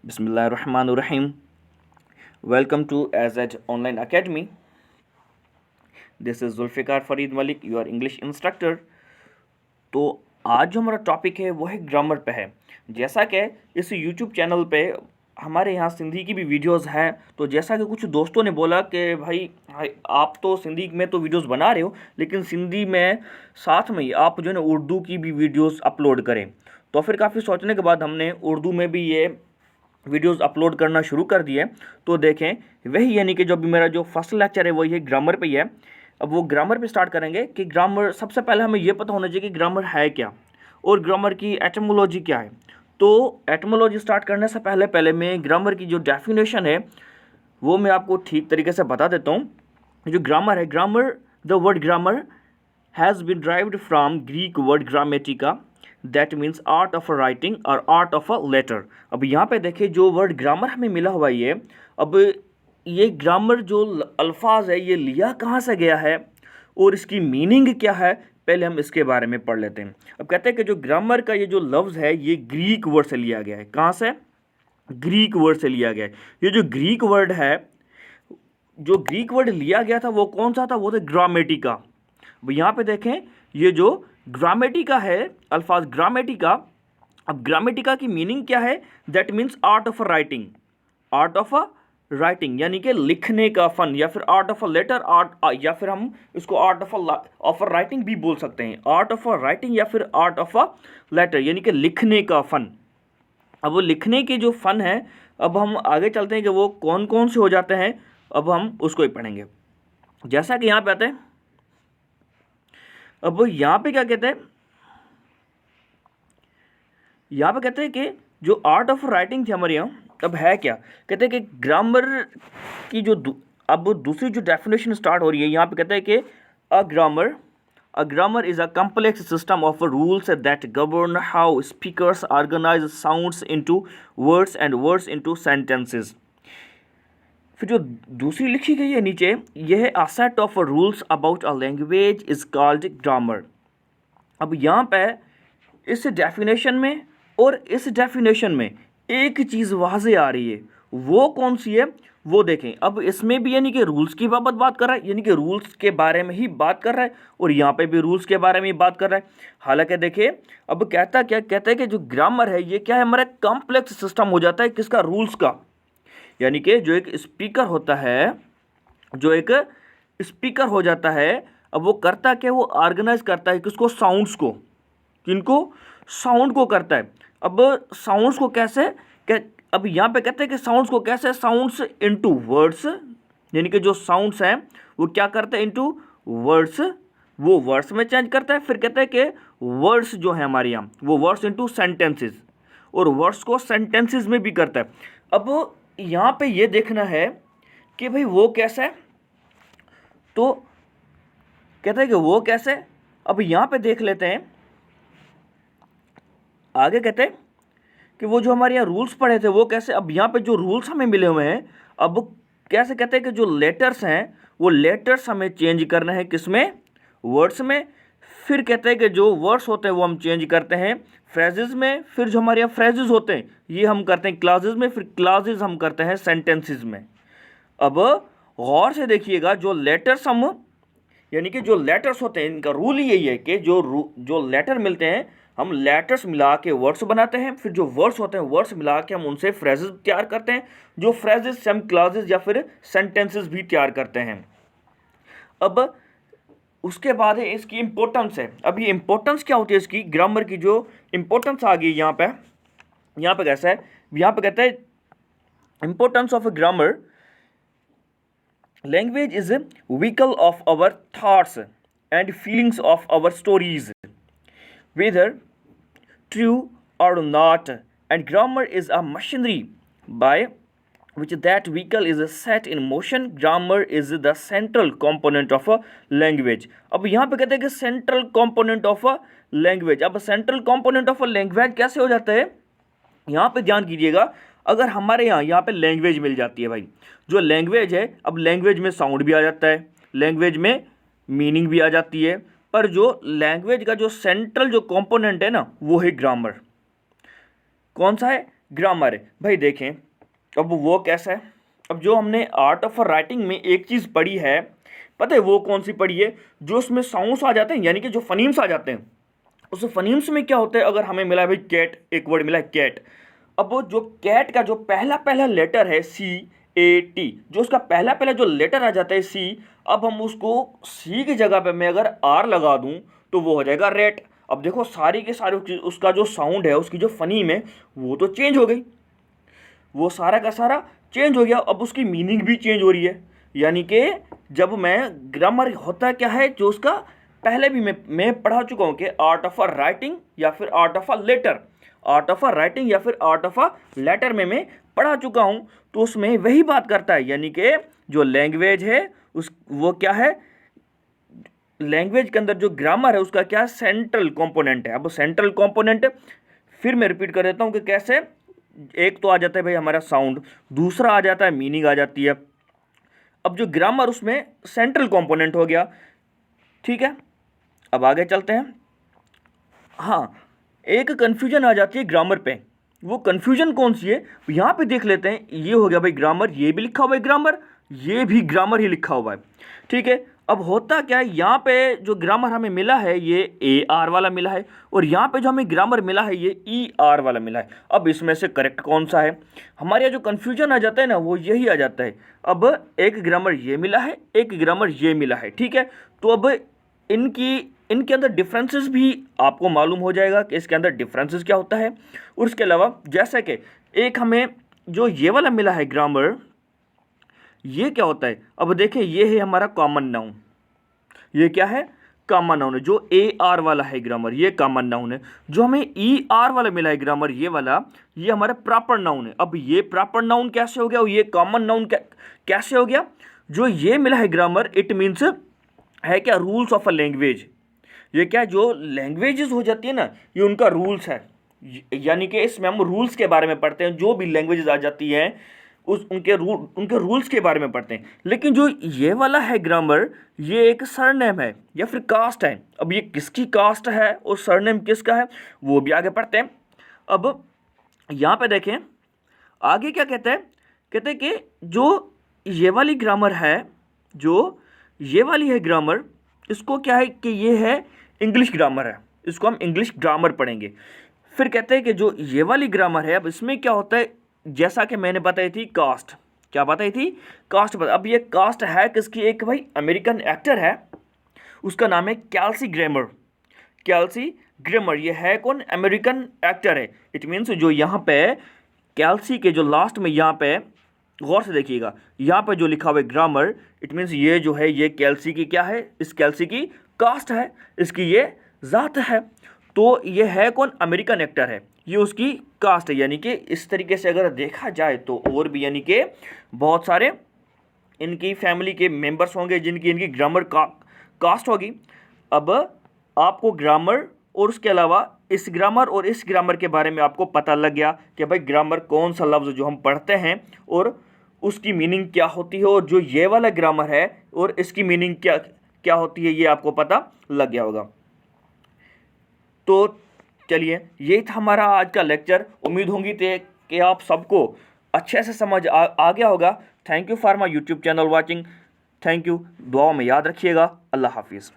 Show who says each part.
Speaker 1: Bismillahirrahmanirrahim. Welcome to AZED Online Academy. This is Zulfikar Farid Malik, your English instructor. तो आज जो हमारा topic है वो है ग्रामर पे है। जैसा कि इस YouTube चैनल पे हमारे यहाँ सिंधी की भी वीडियोस हैं, तो जैसा कि कुछ दोस्तों ने बोला कि भाई आप तो सिंधी में तो वीडियोस बना रहे हो, लेकिन सिंधी में साथ में ही आप जो है ना उर्दू की भी वीडियोस अपलोड करें। तो फिर काफ़ी सोचने के बाद हमने उर्दू में भी ये वीडियोस अपलोड करना शुरू कर दिए। तो देखें वही, यानी कि जो अभी मेरा जो फर्स्ट लेक्चर है वही है ग्रामर पे ही है। अब वो ग्रामर पे स्टार्ट करेंगे कि ग्रामर, सबसे पहले हमें ये पता होना चाहिए कि ग्रामर है क्या और ग्रामर की एटमोलॉजी क्या है। तो एटमोलॉजी स्टार्ट करने से पहले पहले मैं ग्रामर की जो डेफिनेशन है वो मैं आपको ठीक तरीके से बता देता हूँ। जो ग्रामर है, grammar, the word grammar has been derived from Greek word grammatica, that means art of writing और आर्ट ऑफ अ लेटर। अब यहाँ पे देखिए जो वर्ड ग्रामर हमें मिला हुआ ये, अब ये ग्रामर जो अल्फाज है ये लिया कहाँ से गया है और इसकी मीनिंग क्या है, पहले हम इसके बारे में पढ़ लेते हैं। अब कहते हैं कि जो ग्रामर का ये जो लफ्ज़ है ये ग्रीक वर्ड से लिया गया है। कहाँ से? ग्रीक वर्ड से लिया गया है। ये जो ग्रीक वर्ड है, जो ग्रीक वर्ड लिया गया था वो कौन सा था? वो था ग्रामेटिका। अब यहाँ पे देखें ये जो ग्रामेटिका है, अल्फाज ग्रामेटिका। अब ग्रामेटिका की मीनिंग क्या है? That means art of writing, art of writing यानी कि लिखने का फन, या फिर art of a letter, art, या फिर हम इसको आर्ट ऑफ अ राइटिंग भी बोल सकते हैं। आर्ट ऑफ अ राइटिंग या फिर आर्ट ऑफ अ लेटर यानी कि लिखने का फन। अब वो लिखने के जो फन है, अब हम आगे चलते हैं कि वो कौन कौन से हो जाते हैं, अब हम उसको ही पढ़ेंगे। जैसा कि यहाँ पे आते हैं, अब वो यहाँ पे क्या कहते हैं, यहाँ पे कहते हैं कि जो आर्ट ऑफ राइटिंग थी हमारे यहाँ, अब है क्या? कहते हैं कि ग्रामर की जो अब दूसरी जो डेफिनेशन स्टार्ट हो रही है, यहाँ पे कहते हैं कि a grammar is a complex system of rules that govern how speakers organise sounds into words and words into sentences. फिर जो दूसरी लिखी गई है नीचे, यह है a set of rules about a language is called grammar. अब यहाँ पे इस डेफिनेशन में और इस डेफिनेशन में एक चीज़ वाज़े आ रही है, वो कौन सी है वो देखें। अब इसमें भी यानी कि रूल्स की बात कर रहा है, यानी कि रूल्स के बारे में ही बात कर रहा है, और यहाँ पे भी रूल्स के बारे में ही बात कर रहा है। हालांकि देखिए अब कहता क्या, कहता है कि जो ग्रामर है ये क्या है, हमारा कॉम्प्लेक्स सिस्टम हो जाता है किसका? रूल्स का। यानी कि जो एक स्पीकर होता है, जो एक स्पीकर हो जाता है, अब वो करता क्या, वो ऑर्गेनाइज करता है किसको? साउंड्स को। किनको? साउंड को करता है। अब साउंड्स को कैसे? अब यहाँ पे कहते हैं कि साउंड्स को कैसे? साउंड्स इनटू वर्ड्स, यानी कि जो साउंड्स हैं वो क्या करते हैं? इनटू वर्ड्स, वो वर्ड्स में चेंज करता है। फिर कहते हैं कि वर्ड्स जो है हमारे यहाँ, वो वर्ड्स इनटू सेंटेंसेस, और वर्ड्स को सेंटेंसेस में भी करता है। अब यहाँ पे ये देखना है कि भाई वो कैसा है, तो कहता है कि वो कैसे। अब यहाँ पे देख लेते हैं, आगे कहते हैं कि वो जो हमारे यहाँ रूल्स पढ़े थे वो कैसे। अब यहाँ पे जो रूल्स हमें मिले हुए हैं, अब कैसे कहते हैं कि जो लेटर्स हैं वो लेटर्स हमें चेंज करना है किसमें? वर्ड्स में। फिर कहते हैं कि जो वर्ड्स होते हैं वो हम चेंज करते हैं फ्रेजेस में। फिर जो हमारे यहाँ फ्रेजेस होते हैं ये हम करते हैं क्लासेस में। फिर क्लासेस हम करते हैं सेंटेंसेस में। अब गौर से देखिएगा, जो लेटर्स हम, यानी कि जो लेटर्स होते हैं इनका रूल ही यही है कि जो लेटर मिलते हैं हम लेटर्स मिला के वर्ड्स बनाते हैं। फिर जो वर्ड्स होते हैं वर्ड्स मिला के हम उनसे फ्रेजेस तैयार करते हैं। जो फ्रेजेस से हम क्लासेस या फिर सेंटेंसेस भी तैयार करते हैं। अब उसके बाद है इसकी इम्पोर्टेंस है। अब ये इम्पोर्टेंस क्या होती है इसकी? ग्रामर की जो इम्पोर्टेंस आ गई यहाँ पे कैसा है, यहाँ पे कहते हैं importance of a grammar, language is a vehicle of our thoughts and feelings of our stories, whether true or not, and grammar is a machinery by which that vehicle is set in motion. Grammar is the central component of a language. अब यहाँ पे कहते हैं कि central component of a language। अब central component of a language कैसे हो जाता है? यहाँ पे ध्यान कीजिएगा, अगर हमारे यहाँ पे लैंग्वेज मिल जाती है भाई, जो लैंग्वेज है, अब लैंग्वेज में साउंड भी आ जाता है, लैंग्वेज में मीनिंग भी आ जाती है, पर जो लैंग्वेज का जो सेंट्रल जो कंपोनेंट है ना वो है ग्रामर। कौन सा है? ग्रामर है भाई। देखें अब वो कैसा है, अब जो हमने आर्ट ऑफ राइटिंग में एक चीज़ पढ़ी है, पता है वो कौन सी पढ़ी है, जो उसमें साउंड्स आ जाते हैं यानी कि जो फनीम्स आ जाते हैं। उस फनीम्स में क्या होता है, अगर हमें मिला है भाई कैट, एक वर्ड मिला है कैट, अब वो जो कैट का जो पहला पहला लेटर है CAT, जो उसका पहला पहला जो लेटर आ जाता है C, अब हम उसको C की जगह पे मैं अगर R लगा दूं तो वो हो जाएगा रेट। अब देखो सारी के सारे उसका जो साउंड है, उसकी जो फनीम है वो तो चेंज हो गई, वो सारा का सारा चेंज हो गया। अब उसकी मीनिंग भी चेंज हो रही है, यानी कि जब मैं ग्रामर होता क्या है, जो उसका पहले भी मैं पढ़ा चुका हूँ कि आर्ट ऑफ अ राइटिंग या फिर art of a letter, art of a writing या फिर आर्ट ऑफ अ लेटर में मैं पढ़ा चुका हूँ। तो उसमें वही बात करता है, यानी कि जो लैंग्वेज है उस वो क्या है, लैंग्वेज के अंदर जो ग्रामर है उसका क्या सेंट्रल कंपोनेंट है। अब सेंट्रल कंपोनेंट फिर मैं रिपीट कर देता हूँ कि कैसे, एक तो आ जाता है भाई हमारा साउंड, दूसरा आ जाता है मीनिंग आ जाती है। अब जो ग्रामर उसमें सेंट्रल कंपोनेंट हो गया, ठीक है। अब आगे चलते हैं। हाँ, एक कन्फ्यूजन आ जाती है ग्रामर पे, वो कन्फ्यूजन कौन सी है यहाँ पे देख लेते हैं। ये हो गया भाई ग्रामर, ये भी लिखा हुआ है ग्रामर, ये भी ग्रामर ही लिखा हुआ है, ठीक है। अब होता क्या है, यहाँ पे जो ग्रामर हमें मिला है ये AR वाला मिला है, और यहाँ पे जो हमें ग्रामर मिला है ये ER वाला मिला है। अब इसमें से करेक्ट कौन सा है, हमारे यहाँ जो कन्फ्यूजन आ जाता है ना वो यही आ जाता है। अब एक ग्रामर ये मिला है, एक ग्रामर ये मिला है, ठीक है। तो अब इनके अंदर डिफरेंसेस भी आपको मालूम हो जाएगा कि इसके अंदर डिफरेंसेस क्या होता है। और उसके अलावा जैसा कि एक हमें जो ये वाला मिला है ग्रामर, ये क्या होता है, अब देखें ये है हमारा कॉमन नाउन, ये क्या है कॉमन नाउन है। जो AR वाला है ग्रामर ये कॉमन नाउन है। जो हमें ER वाला मिला है ग्रामर ये वाला, ये हमारा प्रॉपर नाउन है। अब ये प्रॉपर नाउन कैसे हो गया और ये कॉमन नाउन कैसे हो गया, जो ये मिला है ग्रामर इट मीन्स है क्या, रूल्स ऑफ अ लैंग्वेज। ये क्या, जो लैंग्वेजेस हो जाती है ना ये उनका रूल्स है, यानी कि इसमें हम रूल्स के बारे में पढ़ते हैं। जो भी लैंग्वेजेस आ जाती हैं उनके रूल्स के बारे में पढ़ते हैं। लेकिन जो ये वाला है ग्रामर, ये एक सरनेम है या फिर कास्ट है। अब ये किसकी कास्ट है और सरनेम किसका है वो भी आगे पढ़ते हैं। अब यहाँ पे देखें आगे क्या कहते हैं, कहते हैं कि जो ये वाली ग्रामर है, जो ये वाली है ग्रामर, इसको क्या है कि ये है इंग्लिश ग्रामर है, इसको हम इंग्लिश ग्रामर पढ़ेंगे। फिर कहते हैं कि जो ये वाली ग्रामर है, अब इसमें क्या होता है, जैसा कि मैंने बताई थी कास्ट, क्या बताई थी कास्ट। अब ये कास्ट है किसकी, एक भाई अमेरिकन एक्टर है, उसका नाम है कैल्सी ग्रामर। कैल्सी ग्रामर ये है कौन, अमेरिकन एक्टर है। इट मीन्स जो यहाँ पे कैल्सी के जो लास्ट में यहाँ पे गौर से देखिएगा, यहाँ पे जो लिखा हुआ है ग्रामर, इट मीन्स ये जो है ये कैल्सी की क्या है, इस कैल्सी की कास्ट है, इसकी ये ज़ात है। तो ये है कौन, अमेरिकन एक्टर है, ये उसकी कास्ट है। यानी कि इस तरीके से अगर देखा जाए तो और भी यानी कि बहुत सारे इनकी फैमिली के मेंबर्स होंगे जिनकी इनकी ग्रामर कास्ट होगी। अब आपको ग्रामर और उसके अलावा इस ग्रामर और इस ग्रामर के बारे में आपको पता लग गया कि भाई ग्रामर कौन सा लफ्ज़ जो हम पढ़ते हैं और उसकी मीनिंग क्या होती है, और जो ये वाला ग्रामर है और इसकी मीनिंग क्या क्या होती है ये आपको पता लग गया होगा। तो चलिए यही था हमारा आज का लेक्चर। उम्मीद होंगी कि आप सबको अच्छे से समझ आ गया होगा। Thank you for my YouTube channel watching. Thank you, दुआओं में याद रखिएगा। अल्लाह हाफिज़।